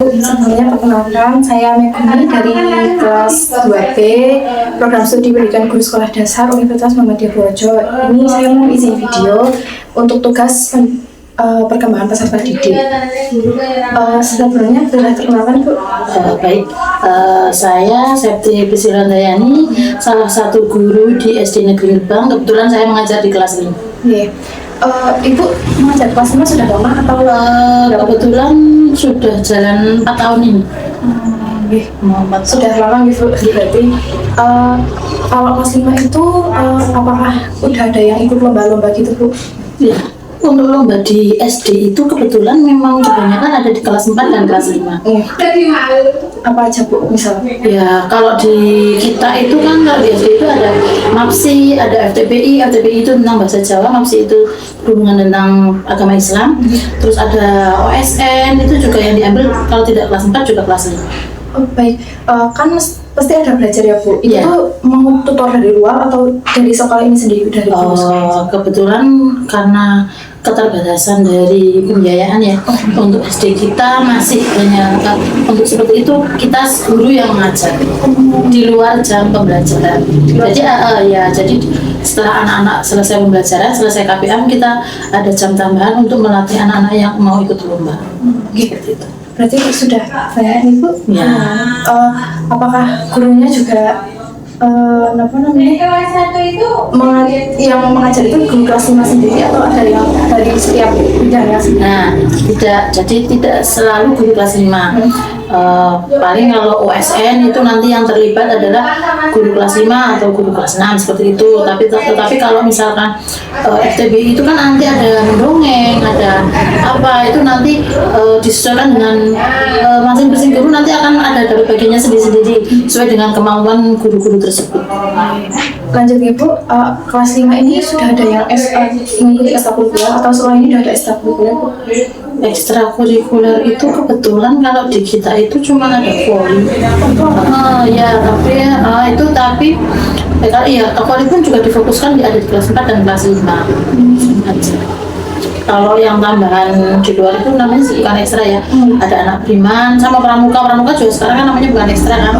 Bu, sebelumnya perkenalkan saya Megumi dari kelas 2B Program Studi Pendidikan Guru Sekolah Dasar Universitas Muhammadiyah Purworejo. Ini saya mau izin video untuk tugas perkembangan peserta didik. Sebelumnya boleh perkenalkan Bu? Baik, saya Septi Priscilandayani, salah satu guru di SD Negeri Gebang. Kebetulan saya mengajar di kelas 5. Iya. Ibu mengajar kelas 5 sudah lama atau? Kebetulan sudah jalan 4 tahun ini. Sudah lama gitu berarti. Kalau kelas 5 itu apakah udah ada yang ikut lomba-lomba gitu Bu? Ya, untuk lomba di SD itu kebetulan memang kebanyakan ada di kelas 4 dan kelas 5. Apa aja Bu misalnya? Ya, kalau di kita itu kan kalau di SD itu ada MAPSI, ada FTPI. FTPI itu tentang bahasa Jawa, MAPSI itu berhubungan tentang agama Islam. Terus ada OSN, itu juga yang diambil kalau tidak kelas 4 juga kelas 5. Oh baik, kan pasti ada belajar ya Bu. Itu Iya. mau tutor dari luar atau dari sekolah ini sendiri dari guru sekolah? Kebetulan karena keterbatasan dari pembiayaan ya, untuk SD kita masih hanya untuk seperti itu kita guru yang mengajar di luar jam pembelajaran. Jadi jadi setelah anak-anak selesai pembelajaran, selesai KPM, kita ada jam tambahan untuk melatih anak-anak yang mau ikut lomba. Seperti itu. Berarti sudah banyak nih Bu. Ya. Apakah gurunya juga apa namanya? Yang mengajar itu guru kelas 5 sendiri atau ada yang dari setiap bidangnya? Nah, tidak selalu guru kelas 5. Paling kalau OSN itu nanti yang terlibat adalah guru kelas 5 atau guru kelas 6 seperti itu. Tetapi kalau misalkan FTB itu kan nanti ada mendongeng, ada apa itu nanti disesuaikan dengan masing-masing guru, nanti akan ada dari bagiannya sendiri-sendiri sesuai dengan kemampuan guru-guru tersebut. Lanjut Ibu, kelas 5 ini sudah ada yang mengikuti ekstrakurikuler atau sekolah ini sudah ada ekstrakurikuler Bu? Ekstrakurikuler itu kebetulan kalau di kita itu cuma ada voli. Voli pun juga difokuskan ada di kelas 4 dan kelas 5 aja. Kalau yang tambahan di luar itu namanya bukan ekstra ya. Ada anak priman sama pramuka juga sekarang kan namanya bukan ekstra kan.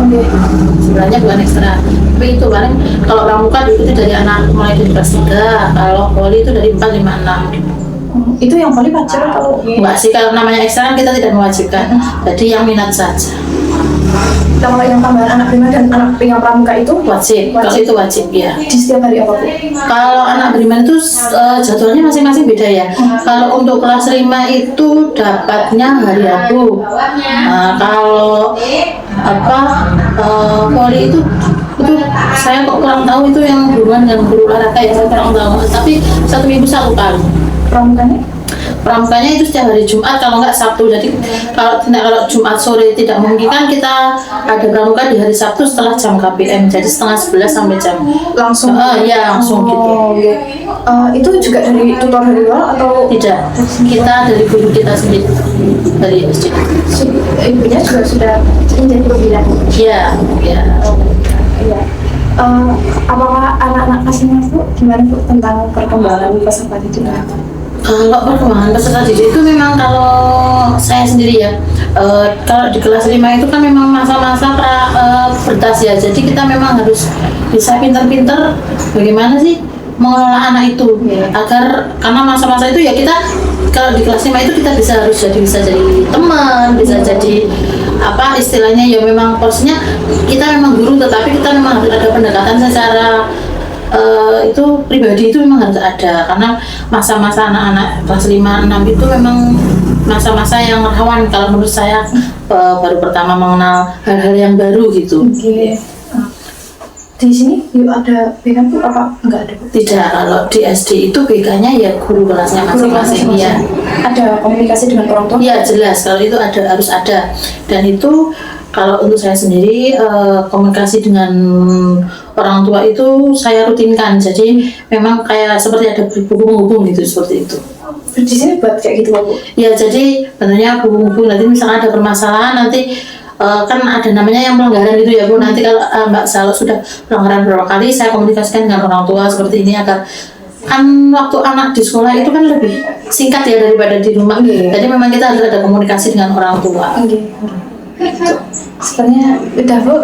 Sebenarnya bukan ekstra. Tapi itu paling kalau pramuka diikuti dari anak mulai dari kelas 3, kalau voli itu dari 4, 5, 6. Itu yang paling wajib atau? Enggak sih, kalau namanya ekstra kan kita tidak mewajibkan. Jadi yang minat saja. Kalau yang tambahan anak prima dan anak yang pramuka itu Wajib. Kalau itu wajib ya. di setiap hari apa Bu? Kalau anak beriman itu jadwalnya masing-masing beda ya. Kalau untuk kelas 5 itu dapatnya hari Rabu. Kalau voli itu saya kok kurang tahu itu yang hubungan dengan guru olahraga ya, saya kurang tahu. Tapi 1 minggu 1 kali. Pramukanya itu setiap hari Jumat, kalau nggak Sabtu. Jadi kalau Jumat sore tidak memungkinkan, kita ada pramuka di hari Sabtu setelah jam KPM. Jadi setengah 11 sampai jam Langsung? langsung gitu. Itu juga dari tutor dari luar atau? Tidak, kita dari guru kita sendiri dari SD. Ibunya juga sudah menjadi pembina? Iya. Iya. Apakah anak-anak kelas 5 Bu gimana Bu tentang perkembangan peserta didik? Kalau perkembangan peserta didik itu memang kalau saya sendiri ya, kalau di kelas 5 itu kan memang masa-masa bertas ya, jadi kita memang harus bisa pinter-pinter bagaimana sih mengelola anak itu agar, karena masa-masa itu ya kita kalau di kelas 5 itu kita bisa jadi teman, bisa jadi apa istilahnya ya, memang porsinya kita memang guru tetapi kita memang harus ada pendekatan secara itu pribadi, itu memang harus ada, karena masa-masa anak-anak kelas 5, 6 itu memang masa-masa yang rawan kalau menurut saya, baru pertama mengenal hal-hal yang baru gitu. Di sini ada BK Bu apa enggak ada? Tidak, kalau di SD itu BK-nya ya guru kelasnya masing-masing ya. Ada komunikasi dengan orang tua? Iya jelas, kalau itu harus ada, dan itu kalau untuk saya sendiri komunikasi dengan orang tua itu saya rutinkan, jadi memang kayak seperti ada buku penghubung gitu, seperti itu. Di sini buat kayak gitu Bu? Ya, jadi benarnya buku penghubung, nanti misalnya ada permasalahan nanti kan ada namanya yang pelanggaran gitu ya Bu, nanti kalau Mbak Salo sudah pelanggaran beberapa kali, saya komunikasikan dengan orang tua seperti ini agar kan waktu anak di sekolah itu kan lebih singkat ya daripada di rumah. Jadi memang kita harus ada komunikasi dengan orang tua. Sebenarnya udah Bu.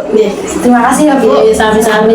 Terima kasih ya Bu. Sami-sami.